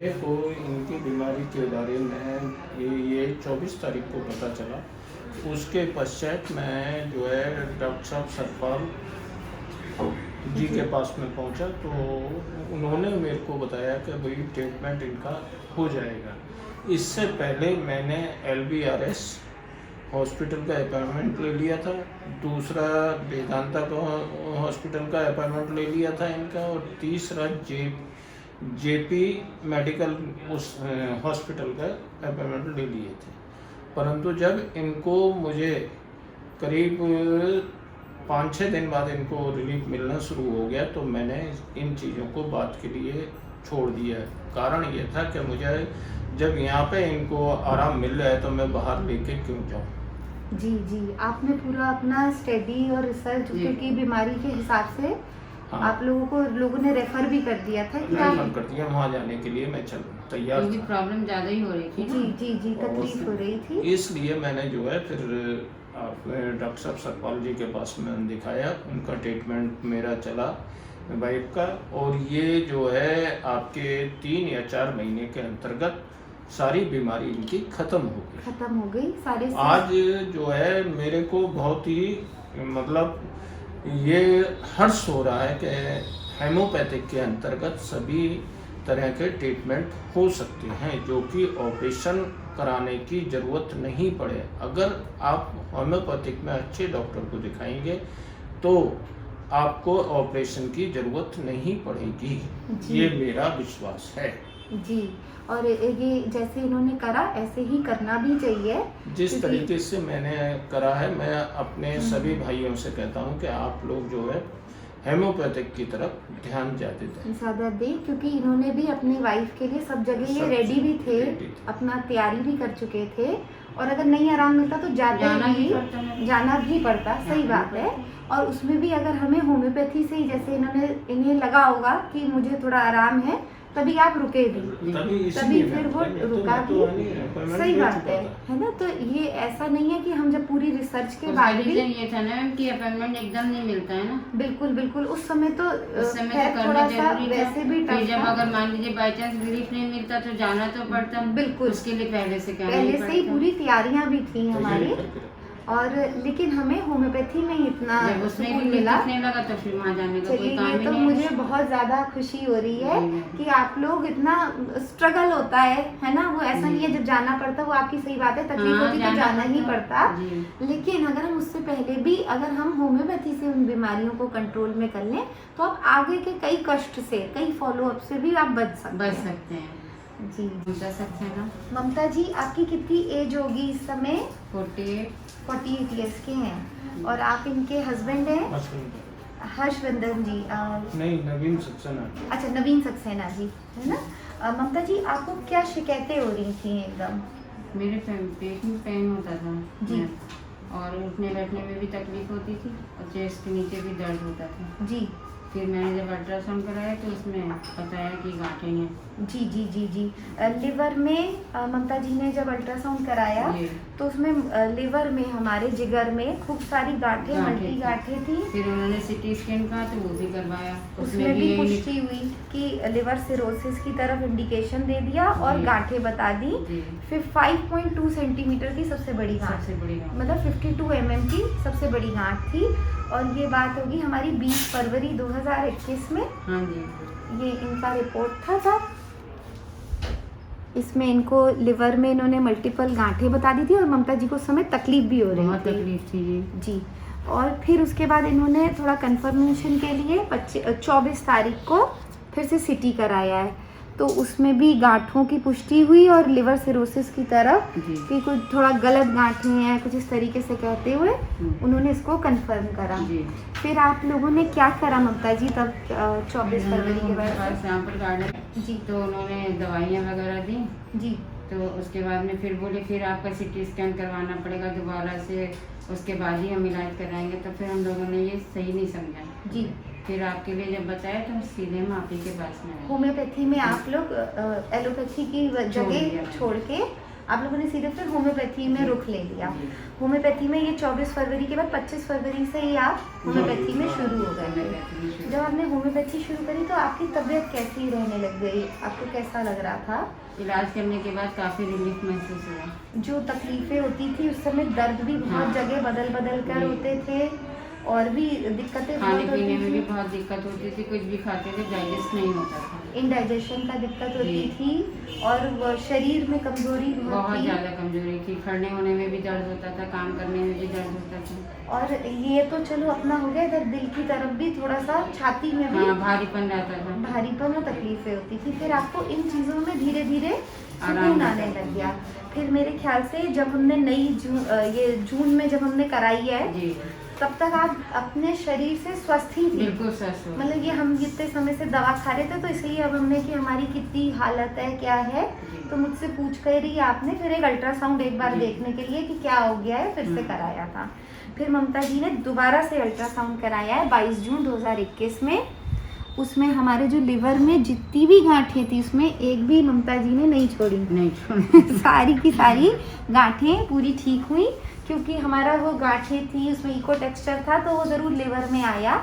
को इनकी बीमारी के बारे में ये 24 तारीख को पता चला। उसके पश्चात मैं जो है डॉक्टर साहब सतपाल जी के पास में पहुंचा, तो उन्होंने मेरे को बताया कि भाई ट्रीटमेंट इनका हो जाएगा। इससे पहले मैंने LBRS हॉस्पिटल का अपॉइंटमेंट ले लिया था, दूसरा वेदांता का हॉस्पिटल का अपॉइंटमेंट ले लिया था इनका, और तीसरा JP मेडिकल उस हॉस्पिटल का अपॉइंटमेंट ले लिए थे। परंतु जब इनको मुझे करीब 5-6 दिन बाद इनको रिलीफ मिलना शुरू हो गया, तो मैंने इन चीज़ों को बात के लिए छोड़ दिया। कारण ये था कि मुझे जब यहाँ पे इनको आराम मिल रहा है तो मैं बाहर लेके क्यों जाऊँ। जी जी, आपने पूरा अपना स्टडी और रिसर्च क्योंकि बीमारी के हिसाब से हाँ। आप लोगों ने रेफर भी कर दिया था कि रेफर कर दिया, वहाँ जाने के लिए मैं तैयार था। प्रॉब्लम ज़्यादा ही हो रही थी। जी जी जी, तकलीफ हो रही थी। इसलिए मैंने जो है फिर डॉक्टर साहब सतपाल जी के पास में दिखाया। उनका ट्रीटमेंट मेरा चला वाइफ का, और ये जो है आपके 3 या 4 महीने के अंतर्गत सारी बीमारी इनकी खत्म हो गई सारे। आज जो है मेरे को बहुत ही मतलब ये हर्ष हो रहा है कि हेमोपैथिक के अंतर्गत सभी तरह के ट्रीटमेंट हो सकते हैं, जो कि ऑपरेशन कराने की ज़रूरत नहीं पड़े। अगर आप होम्योपैथिक में अच्छे डॉक्टर को दिखाएंगे तो आपको ऑपरेशन की ज़रूरत नहीं पड़ेगी, ये मेरा विश्वास है जी। और ये जैसे इन्होंने करा ऐसे ही करना भी चाहिए। जिस तरीके से मैंने करा है, मैं अपने सभी भाइयों से कहता हूं कि आप लोग जो है हेमोपैथिक की तरफ ध्यान ज़्यादा दें, क्योंकि इन्होंने भी अपनी वाइफ के लिए सब जगह ये रेडी भी थे, अपना तैयारी भी कर चुके थे। और अगर नहीं आराम मिलता तो जाना भी पड़ता, सही बात है। और उसमें भी अगर हमें होम्योपैथी से ही जैसे इन्हें लगा होगा कि मुझे थोड़ा आराम है, तभी आप रुके भी, तभी फिर वो रुका भी, सही बात है ना। तो ये ऐसा नहीं है कि हम जब पूरी रिसर्च के बाद भी ये था ना कि अपॉइंटमेंट एकदम नहीं मिलता है ना। बिल्कुल बिल्कुल, उस समय तो थोड़ा सा वैसे भी टफ जब अगर मान लीजिए बाई चांस रिलीफ नहीं मिलता तो जाना तो पड़ता। बिल्कुल, उसके लिए पहले से ही पूरी तैयारियां भी थी हमारी। और लेकिन हमें होम्योपैथी में इतना सुकून मिला तो फिर वहाँ जाने का कोई काम ही नहीं। तो मुझे बहुत ज़्यादा खुशी हो रही है कि आप लोग इतना स्ट्रगल होता है ना। वो ऐसा नहीं है जब जाना पड़ता, वो आपकी सही बात है, तकलीफ होती तो जाना ही पड़ता। लेकिन अगर हम उससे पहले भी अगर हम होम्योपैथी से उन बीमारियों को कंट्रोल में कर लें तो आप आगे के कई कष्ट से, कई फॉलोअप से भी आप बच सकते हैं। जी ममता जी, आपकी कितनी एज होगी इस समय? 48 ईयर्स के हैं। और आप इनके हस्बैंड हैं? हर्षवर्धन जी नहीं, नवीन सक्सेना। अच्छा, नवीन सक्सेना जी, है ना। ममता जी, आपको क्या शिकायतें हो रही थी एकदम? मेरे पेट में पेन होता था जी, और उठने बैठने में भी तकलीफ होती थी, और चेस्ट के नीचे भी दर्द होता था जी। फिर मैंने जब अल्ट्रासाउंड कराया तो उसमें बताया कि गांठें हैं। जी जी जी जी। लिवर में ममता जी ने जब अल्ट्रासाउंड कराया तो उसमें लिवर में, हमारे जिगर में खूब सारी गांठें, मल्टी गांठें थी। फिर उन्होंने CT स्कैन कहा तो वो भी करवाया, उसमें भी पुष्टि हुई कि लिवर सिरोसिस की तरफ इंडिकेशन दे दिया और गांठें बता दी। फिर 5.2 सेंटीमीटर की सबसे बड़ी गांठ, मतलब 52 mm की सबसे बड़ी गांठ थी। और ये बात होगी हमारी 20 फरवरी 2021 में। हाँ जी, ये इनका रिपोर्ट था साहब। इसमें इनको लिवर में इन्होंने मल्टीपल गांठें बता दी थी और ममता जी को उस समय तकलीफ भी हो रही थी। तकलीफ थी जी। और फिर उसके बाद इन्होंने थोड़ा कंफर्मेशन के लिए 24 तारीख को फिर से CT कराया है, तो उसमें भी गांठों की पुष्टि हुई और लिवर सिरोसिस की तरफ कि कुछ थोड़ा गलत गांठें हैं, कुछ इस तरीके से कहते हुए उन्होंने इसको कंफर्म करा। फिर आप लोगों ने क्या करा ममता जी तब 24 फरवरी के बाद? सैंपल काढ़ा जी, तो उन्होंने दवाइयाँ वगैरह दी जी। तो उसके बाद में फिर बोले फिर आपका CT स्कैन करवाना पड़ेगा दोबारा से, उसके बाद ही हम इलाज कराएंगे। तो फिर हम लोगों ने ये सही नहीं समझा जी। फिर आपके लिए जब बताया तो सीधे हम आप ही के पास में। होम्योपैथी में आप लोग एलोपैथी की जगह छोड़ के आप लोगों ने सीधे फिर होम्योपैथी में रुख ले लिया। होम्योपैथी में ये 24 फरवरी के बाद 25 फरवरी से ही आप होम्योपैथी में शुरू हो गए। जब आपने होम्योपैथी शुरू करी तो आपकी तबीयत कैसी रहने लग गई, आपको कैसा लग रहा था? इलाज करने के बाद काफ़ी रिलीफ महसूस हुआ। जो तकलीफें होती थी उस समय दर्द भी बहुत जगह बदल बदल कर होते थे और भी दिक्कतें खाने बहुत पीने होती में भी थी, बहुत दिक्कत होती थी, कुछ भी खाते थे डाइजेस्ट नहीं होता था, इंडाइजेशन का दिक्कत होती थी और वो शरीर में कमजोरी बहुत बहुत थी। ज़्यादा कमजोरी थी, खड़े होने में भी दर्द होता था, काम करने में भी दर्द होता था। और ये तो चलो अपना हो गया, इधर दिल की तरफ भी थोड़ा सा छाती में भी हाँ, भारीपन रहता था। भारीपन और तकलीफें होती थी। फिर आपको इन चीज़ों में धीरे धीरे आराम सुकून आता आने था। लग गया। फिर मेरे ख्याल से जब हमने ये जून में जब हमने कराई है जी, तब तक आप अपने शरीर से स्वस्थ ही थी। बिल्कुल स्वस्थ हो। मतलब ये हम जितने समय से दवा खा रहे थे तो इसलिए अब हमने कि हमारी कितनी हालत है क्या है, तो मुझसे पूछ कर रही आपने फिर एक अल्ट्रासाउंड एक बार जी। देखने के लिए कि क्या हो गया है फिर से कराया था। फिर ममता जी ने दोबारा से अल्ट्रासाउंड कराया है 22 जून 2021 में। उसमें हमारे जो लिवर में जितनी भी गांठें थी उसमें एक भी ममता जी ने नहीं छोड़ी। नहीं छोड़ सारी की सारी गांठें पूरी ठीक हुई, क्योंकि हमारा वो गांठें थी उसमें इको टेक्सचर था तो वो ज़रूर लिवर में आया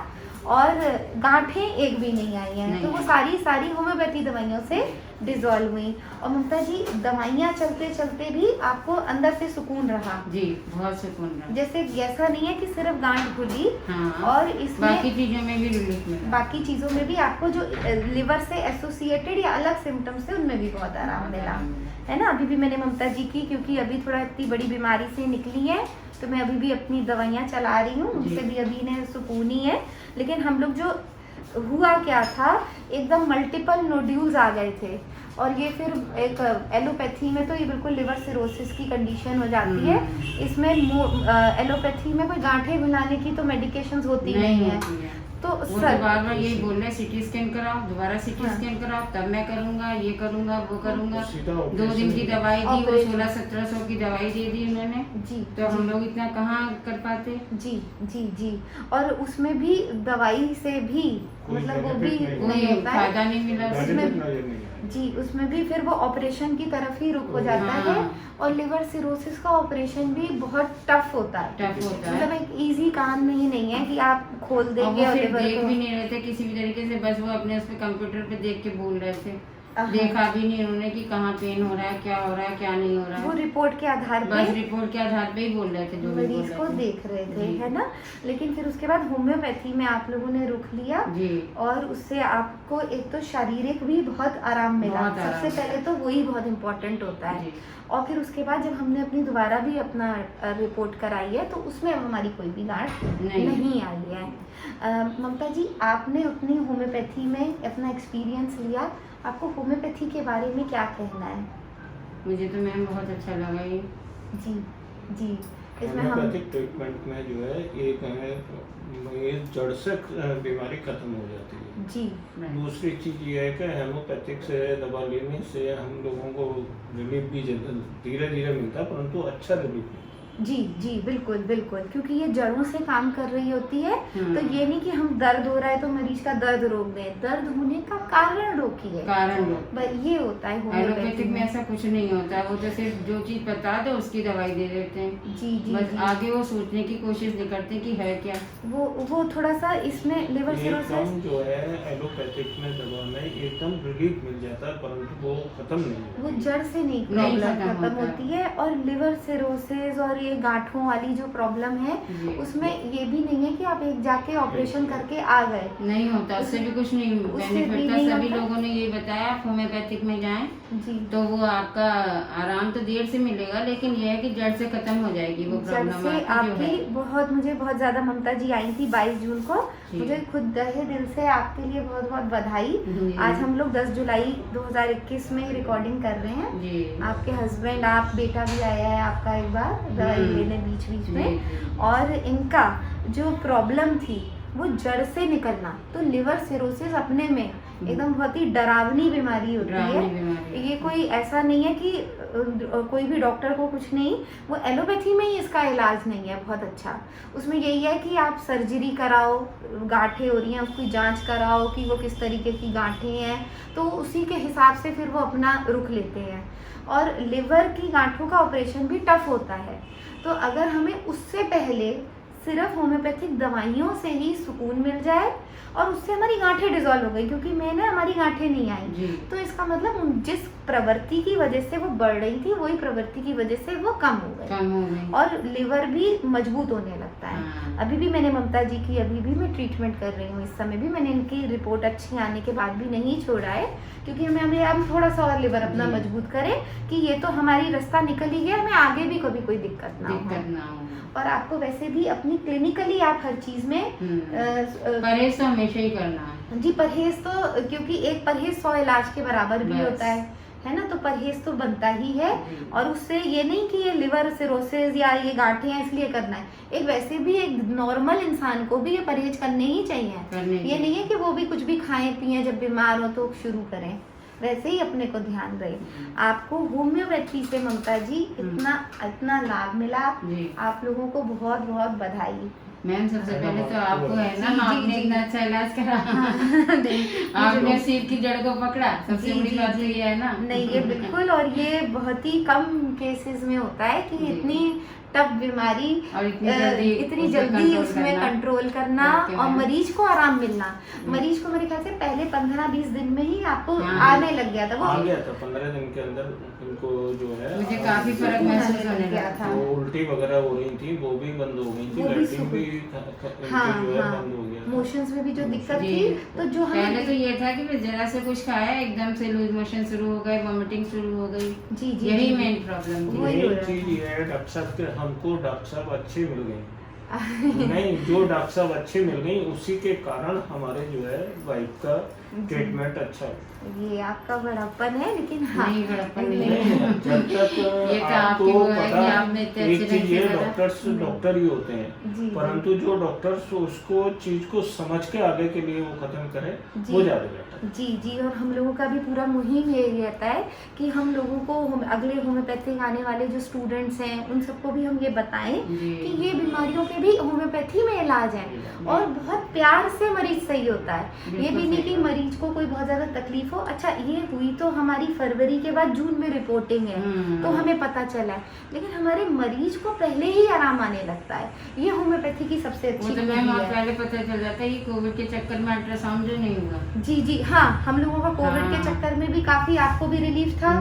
और गांठें एक भी नहीं आई हैं। तो वो सारी होम्योपैथी दवाइयों से डिजॉल्व हुई। और ममता जी दवाइयाँ चलते चलते भी आपको अंदर से सुकून रहा? जी, बहुत सुकून रहा। जैसे ऐसा नहीं है कि सिर्फ गांठ खुली हाँ, और इसमें बाकी चीज़ों में भी रिलीफ मिला। बाकी चीज़ों में भी आपको जो लिवर से एसोसिएटेड या अलग सिम्टम्स थे उनमें भी बहुत आराम मिला, है ना? अभी भी मैंने ममता जी की, क्योंकि अभी थोड़ा इतनी बड़ी बीमारी से निकली है तो मैं अभी भी अपनी दवाइयाँ चला रही हूँ, उनसे भी अभी इन्हें सुकून ही है। लेकिन हम लोग जो हुआ क्या था, एकदम मल्टीपल नोड्यूल्स आ गए थे और ये फिर एक एलोपैथी में तो ये बिल्कुल लिवर सिरोसिस की कंडीशन हो जाती है। इसमें एलोपैथी में कोई गांठें घुलाने की तो मेडिकेशंस होती नहीं है। तो वो तो बार बार यही बोल रहे सिटी स्कैन कराओ, दोबारा सिटी स्कैन कराओ, तब मैं करूँगा, ये करूँगा, वो करूँगा। 2 दिन की दवाई दी, वो 1600-1700 की दवाई दे दी उन्होंने जी, तो हम लोग इतना कहाँ कर पाते। जी जी जी। और उसमें भी दवाई से भी मतलब वो भी नहीं होता है, फायदा नहीं मिला उसमें। जी, उसमें भी फिर वो ऑपरेशन की तरफ ही रुख हो जाता है। और लिवर सिरोसिस का ऑपरेशन भी बहुत टफ होता है, मतलब एक इजी काम नहीं है कि आप खोल देंगे और लिवर देख को भी नहीं रहे थे किसी भी तरीके से, बस वो अपने उस पे कंप्यूटर पे देख के बोल रहे थे, देखा भी नहीं उन्होंने कि कहाँ पेन हो रहा है, क्या हो रहा है, क्या नहीं हो रहा है। वो रिपोर्ट के आधार पे, बस रिपोर्ट के आधार पे ही बोल रहे थे, जो मरीज को देख रहे थे, है ना? लेकिन फिर उसके बाद होम्योपैथी में आप लोगों ने रुख लिया जी, और उससे आपको एक तो शारीरिक भी बहुत आराम मिला। सबसे पहले तो वही बहुत इम्पोर्टेंट होता है। और फिर उसके बाद जब हमने अपनी दोबारा भी अपना रिपोर्ट कराई है तो उसमें अब हमारी कोई भी गांठ नहीं आई है। ममता जी, आपने अपनी होम्योपैथी में अपना एक्सपीरियंस लिया, आपको होम्योपैथी के बारे में क्या कहना है? मुझे तो मैम बहुत अच्छा लगा ये। जी जी, इसमें हम होम्योपैथिक ट्रीटमेंट में जो है एक है ये जड़ से बीमारी खत्म हो जाती है जी। दूसरी चीज़ ये है कि हेमोपैथिक से दवा लेने से हम लोगों को रिलीफ भी धीरे धीरे मिलता है, परंतु अच्छा रिलीफ मिलता है। जी जी, बिल्कुल बिल्कुल, क्योंकि ये जड़ों से काम कर रही होती है। तो ये नहीं कि हम दर्द हो रहा है तो मरीज का दर्द रोक दें, दर्द होने का कारण रोकिए, ये होता है एलोपैथिक में। ऐसा कुछ नहीं होता, वो तो सिर्फ जो चीज बता दो उसकी दवाई दे देते हैं। जी जी, बस आगे वो सोचने की कोशिश नहीं करते कि है क्या। वो थोड़ा सा इसमें लिवर सिरोसिस जो है एलोपैथिक में दवा में एकदम रिलीफ मिल जाता है, परंतु वो खत्म नहीं होता, वो जड़ से नहीं प्रॉब्लम खत्म होती है। और लिवर सिरोसिस और ये गांठों वाली जो प्रॉब्लम है उसमें ये भी नहीं है कि आप एक जाके ऑपरेशन करके आ गए, नहीं होता, उससे भी कुछ नहीं बेनिफिट था। सभी लोगों ने ये बताया आप होम्योपैथिक में जाएं जी, तो वो आपका आराम तो देर से मिलेगा, लेकिन ये है कि जड़ से खत्म हो जाएगी वो प्रॉब्लम आपकी। बहुत मुझे बहुत ज्यादा ममता जी आई थी 22 जून को, मुझे खुद तहे दिल से आपके लिए बहुत बहुत बधाई। आज हम लोग 10 जुलाई 2021 में रिकॉर्डिंग कर रहे हैं जी। आपके हस्बैंड, आप बेटा भी आया है आपका एक बार दवाई लेने बीच बीच में, और इनका जो प्रॉब्लम थी वो जड़ से निकलना, तो लिवर सिरोसिस अपने में एकदम बहुत ही डरावनी बीमारी होती डरावनी है। बीमारी। ये कोई ऐसा नहीं है कि कोई भी डॉक्टर को कुछ नहीं, वो एलोपैथी में ही इसका इलाज नहीं है बहुत अच्छा। उसमें यही है कि आप सर्जरी कराओ, गांठें हो रही हैं उसकी जांच कराओ कि वो किस तरीके की गांठें हैं, तो उसी के हिसाब से फिर वो अपना रुख लेते हैं। और लिवर की गांठों का ऑपरेशन भी टफ होता है, तो अगर हमें उससे पहले सिर्फ होम्योपैथिक दवाइयों से ही सुकून मिल जाए और उससे हमारी गांठें डिजॉल्व हो गई, क्योंकि मैंने हमारी गांठें नहीं आई, जी। तो इसका मतलब जिस प्रवृत्ति की वजह से वो बढ़ रही थी वही प्रवृत्ति की वजह से वो कम हो गई कम हो गई। और लिवर भी मजबूत होने लगता है। हाँ। अभी भी मैंने ममता जी की अभी भी मैं ट्रीटमेंट कर रही हूँ, इस समय भी मैंने इनकी रिपोर्ट अच्छी आने के बाद भी नहीं छोड़ा है, क्योंकि हमें अब थोड़ा सा और लिवर अपना जी। मजबूत करें कि ये तो हमारी रास्ता निकल ही गया, हमें आगे भी कभी कोई दिक्कत ना हो। और आपको वैसे भी अपनी क्लिनिकली आप हर चीज में परहेज तो हमेशा ही करना है। जी परहेज तो, क्योंकि एक परहेज 100 इलाज के बराबर भी बस। होता है ना, तो परहेज तो बनता ही है। जी। और उससे ये नहीं कि ये लिवर सिरोसिस या ये गांठें हैं इसलिए करना है, एक वैसे भी एक नॉर्मल इंसान को भी ये परहेज करने ही चाहिए। ये नहीं है कि वो भी कुछ भी खाएं पिएं जब बीमार हो तो शुरू करें, वैसे ही अपने को ध्यान रहे। आपको होम्योपैथी से ममता जी इतना लाभ मिला, जी। आप लोगों को बहुत बहुत बधाई। मैम सबसे पहले तो आपको है ना, जी, आपने जी। इतना अच्छा इलाज करा। नहीं, आपने सिर की जड़ को पकड़ा, सबसे जी, बड़ी जी, बात तो जी। ये है ना। नहीं ये बिल्कुल, और ये बहुत ही कम केसेस में होता है कि जी। इतनी टफ बीमारी और इतनी जल्दी उसमें कंट्रोल करना और मरीज को आराम मिलना। मरीज को मेरे ख्याल से पहले 15-20 दिन में ही आपको हाँ। आने लग गया था वो। आ गया था 15 दिन के अंदर इनको जो है मुझे काफी फर्क महसूस होने लगा था। वो उल्टी वगैरह हो रही थी वो भी बंद हो गई थी, वो भी लैट्रिन भी हाँ जो है हाँ बंद हो गया था। मोशंस में भी जो दिक्कत जी। थी, तो जो पहले तो हमें ये था कि मैं जरा से कुछ खाया एकदम से लूज मोशन शुरू हो गए, वॉमिटिंग शुरू हो गई। जी जी यही जी। मेन प्रॉब्लम थी। वही हो मेन रहा चीज ये है डॉक्टर साहब के, हमको डॉक्टर साहब अच्छे मिल गए। नहीं, जो डॉक्टर साहब अच्छे मिल गई उसी के कारण हमारे जो है वाइफ का ट्रीटमेंट अच्छा है। ये आपका बड़प्पन है, लेकिन हाँ नहीं, बड़प्पन नहीं नहीं, जब तक ये तो आपकी आपको वो है पता, कि आपने इतने एक अच्छे चीज ये ढंग से करा। डॉक्टर ही होते जी, हैं, परंतु जो डॉक्टर्स उसको चीज को समझ के आगे के लिए वो खत्म करे जी। वो ज्यादा बेहतर। जी जी, और हम लोगों का भी पूरा मुहिम यही रहता है कि हम लोगों को अगले होम्योपैथिक आने वाले जो स्टूडेंट्स हैं उन सबको भी हम ये बताएं जी। कि ये बीमारियों के भी होम्योपैथी में इलाज है और बहुत प्यार से मरीज सही होता है। ये बिल्कुल भी नहीं सही कि मरीज को कोई बहुत ज्यादा तकलीफ हो। अच्छा, ये हुई तो हमारी फरवरी के बाद जून में रिपोर्टिंग है तो हमें पता चला है, लेकिन हमारे मरीज को पहले ही आराम आने लगता है। ये होम्योपैथी की सबसे अच्छी वो तो खूबी मैम आप है। पहले पता चल जाता है कि कोविड के चक्कर में अल्ट्रासाउंड जो नहीं हुआ। जी जी हाँ, हम लोगों का कोविड के हाँ। चक्कर में भी काफी आपको भी रिलीफ था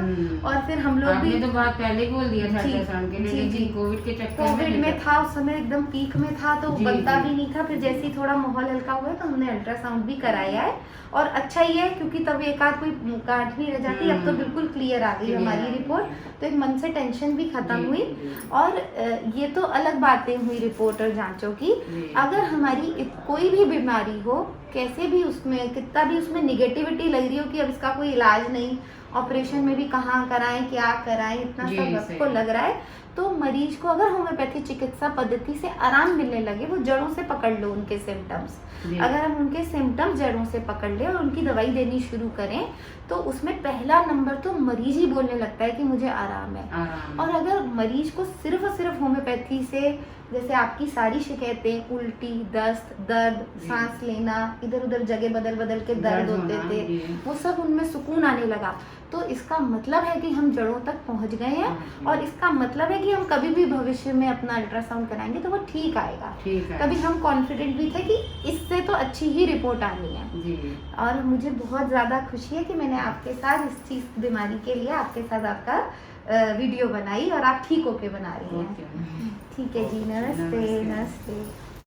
और फिर हम लोग भी आपने तो बहुत पहले ही बोल दिया था जी, अल्ट्रासाउंड के लिए, जी, लेकिन जी। कोविड के चक्कर कोविड में था उस समय एकदम पीक में था तो जी, बनता जी। भी नहीं था। फिर जैसे ही थोड़ा माहौल हल्का हुआ तो हमने अल्ट्रासाउंड भी कराया है और अच्छा ही है, क्योंकि तब एक आध कोई गांठ भी रह जाती, अब तो बिल्कुल क्लियर आ गई Clear हमारी आ गई। रिपोर्ट, तो एक मन से टेंशन भी खत्म जी, हुई। जी। और ये तो अलग बातें हुई रिपोर्ट और जांचों की। जी। अगर हमारी कोई भी बीमारी हो, कैसे भी उसमें कितना भी उसमें निगेटिविटी लग रही हो कि अब इसका कोई इलाज नहीं, ऑपरेशन में भी कहाँ कराएं क्या कराएं, इतना जी, सब सही। आपको लग रहा है, तो मरीज को अगर होम्योपैथी चिकित्सा पद्धति से आराम मिलने लगे, वो जड़ों से पकड़ लो उनके सिम्टम्स। जी। अगर हम उनके सिम्टम्स जड़ों से पकड़ ले और उनकी दवाई देनी शुरू करें, तो उसमें पहला नंबर तो मरीज ही बोलने लगता है कि मुझे आराम है। आराम। और अगर मरीज को सिर्फ और सिर्फ होम्योपैथी से, जैसे आपकी सारी शिकायतें उल्टी, दस्त, दर्द, जी। सांस लेना, इधर उधर जगह बदल बदल के दर्द होते होना, थे, जी। वो सब उनमें सुकून आने लगा, तो इसका मतलब है कि हम जड़ों तक पहुंच गए हैं। और इसका मतलब है कि हम कभी भी भविष्य में अपना अल्ट्रासाउंड कराएंगे तो वो ठीक आएगा। ठीक है। तभी हम कॉन्फिडेंट भी थे कि इससे तो अच्छी ही रिपोर्ट आनी है। जी। और मुझे बहुत ज़्यादा खुशी है कि मैंने आपके साथ इस चीज़ बीमारी के लिए आपके साथ आपका वीडियो बनाई और आप ठीक होके बना रही हैं। ओके। ठीक है जी, नमस्ते नमस्ते। नमस्ते।